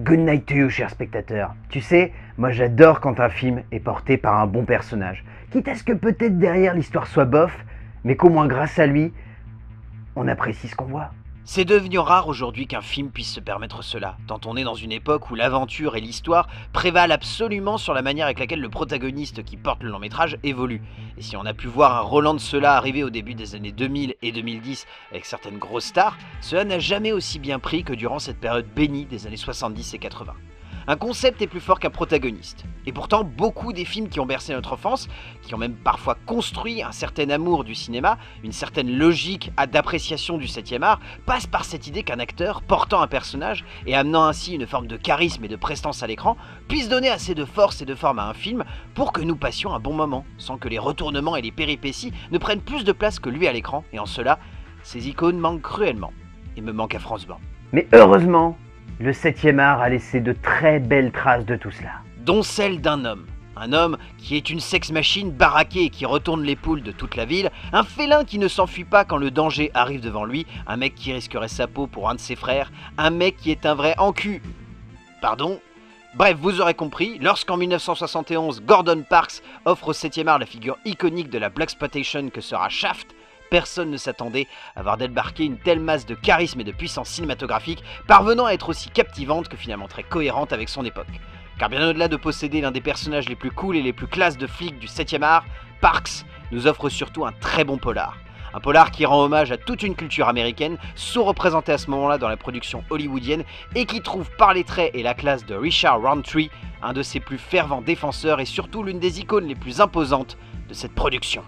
Good night to you, cher spectateur. Tu sais, moi j'adore quand un film est porté par un bon personnage. Quitte à ce que peut-être derrière l'histoire soit bof, mais qu'au moins grâce à lui, on apprécie ce qu'on voit. C'est devenu rare aujourd'hui qu'un film puisse se permettre cela, tant on est dans une époque où l'aventure et l'histoire prévalent absolument sur la manière avec laquelle le protagoniste qui porte le long métrage évolue. Et si on a pu voir un Roland cela arriver au début des années 2000 et 2010 avec certaines grosses stars, cela n'a jamais aussi bien pris que durant cette période bénie des années 70 et 80. Un concept est plus fort qu'un protagoniste. Et pourtant, beaucoup des films qui ont bercé notre enfance, qui ont même parfois construit un certain amour du cinéma, une certaine logique d'appréciation du 7e art, passent par cette idée qu'un acteur, portant un personnage et amenant ainsi une forme de charisme et de prestance à l'écran, puisse donner assez de force et de forme à un film pour que nous passions un bon moment, sans que les retournements et les péripéties ne prennent plus de place que lui à l'écran, et en cela, ces icônes manquent cruellement, et me manquent affreusement. Mais heureusement, le 7e art a laissé de très belles traces de tout cela. Dont celle d'un homme. Un homme qui est une sex-machine baraquée et qui retourne les poules de toute la ville, un félin qui ne s'enfuit pas quand le danger arrive devant lui, un mec qui risquerait sa peau pour un de ses frères, un mec qui est un vrai encu. Pardon ? Bref, vous aurez compris, lorsqu'en 1971, Gordon Parks offre au 7e art la figure iconique de la blaxploitation que sera Shaft, personne ne s'attendait à voir débarquer une telle masse de charisme et de puissance cinématographique, parvenant à être aussi captivante que finalement très cohérente avec son époque. Car bien au-delà de posséder l'un des personnages les plus cool et les plus classes de flics du 7e art, Parks nous offre surtout un très bon polar. Un polar qui rend hommage à toute une culture américaine, sous-représentée à ce moment-là dans la production hollywoodienne, et qui trouve par les traits et la classe de Richard Roundtree, un de ses plus fervents défenseurs et surtout l'une des icônes les plus imposantes de cette production.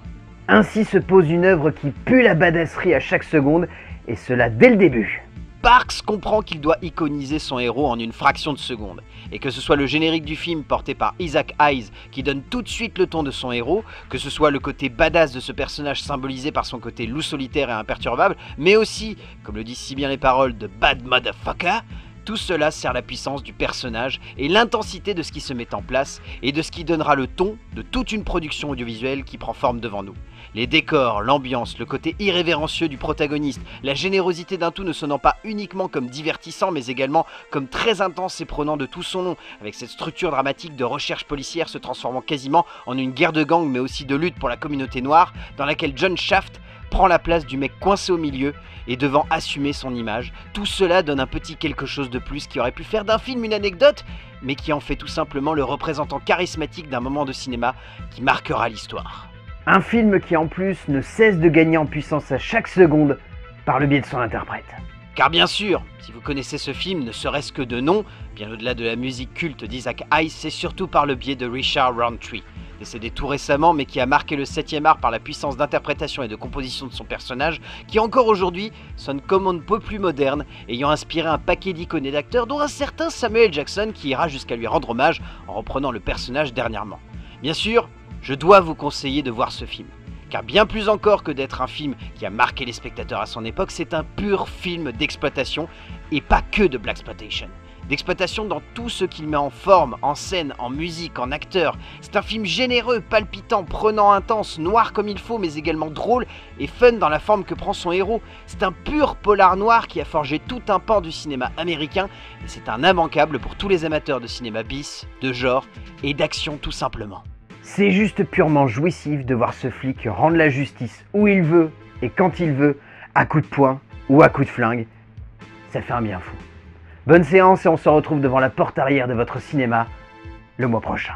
Ainsi se pose une œuvre qui pue la badasserie à chaque seconde, et cela dès le début. Parks comprend qu'il doit iconiser son héros en une fraction de seconde, et que ce soit le générique du film porté par Isaac Hayes qui donne tout de suite le ton de son héros, que ce soit le côté badass de ce personnage symbolisé par son côté loup solitaire et imperturbable, mais aussi, comme le disent si bien les paroles de Bad Motherfucker, tout cela sert la puissance du personnage et l'intensité de ce qui se met en place et de ce qui donnera le ton de toute une production audiovisuelle qui prend forme devant nous. Les décors, l'ambiance, le côté irrévérencieux du protagoniste, la générosité d'un tout ne sonnant pas uniquement comme divertissant mais également comme très intense et prenant de tout son nom, avec cette structure dramatique de recherche policière se transformant quasiment en une guerre de gang mais aussi de lutte pour la communauté noire, dans laquelle John Shaft prend la place du mec coincé au milieu et devant assumer son image. Tout cela donne un petit quelque chose de plus qui aurait pu faire d'un film une anecdote, mais qui en fait tout simplement le représentant charismatique d'un moment de cinéma qui marquera l'histoire. Un film qui en plus ne cesse de gagner en puissance à chaque seconde par le biais de son interprète. Car bien sûr, si vous connaissez ce film, ne serait-ce que de nom, bien au-delà de la musique culte d'Isaac Hayes, c'est surtout par le biais de Richard Roundtree, décédé tout récemment mais qui a marqué le 7e art par la puissance d'interprétation et de composition de son personnage, qui encore aujourd'hui sonne comme on ne peut plus moderne, ayant inspiré un paquet d'icônes et d'acteurs dont un certain Samuel Jackson qui ira jusqu'à lui rendre hommage en reprenant le personnage dernièrement. Bien sûr, je dois vous conseiller de voir ce film. Car bien plus encore que d'être un film qui a marqué les spectateurs à son époque, c'est un pur film d'exploitation, et pas que de blaxploitation. D'exploitation dans tout ce qu'il met en forme, en scène, en musique, en acteur. C'est un film généreux, palpitant, prenant, intense, noir comme il faut, mais également drôle et fun dans la forme que prend son héros. C'est un pur polar noir qui a forgé tout un pan du cinéma américain, et c'est un immanquable pour tous les amateurs de cinéma bis, de genre et d'action tout simplement. C'est juste purement jouissif de voir ce flic rendre la justice où il veut et quand il veut, à coups de poing ou à coups de flingue. Ça fait un bien fou. Bonne séance et on se retrouve devant la porte arrière de votre cinéma le mois prochain.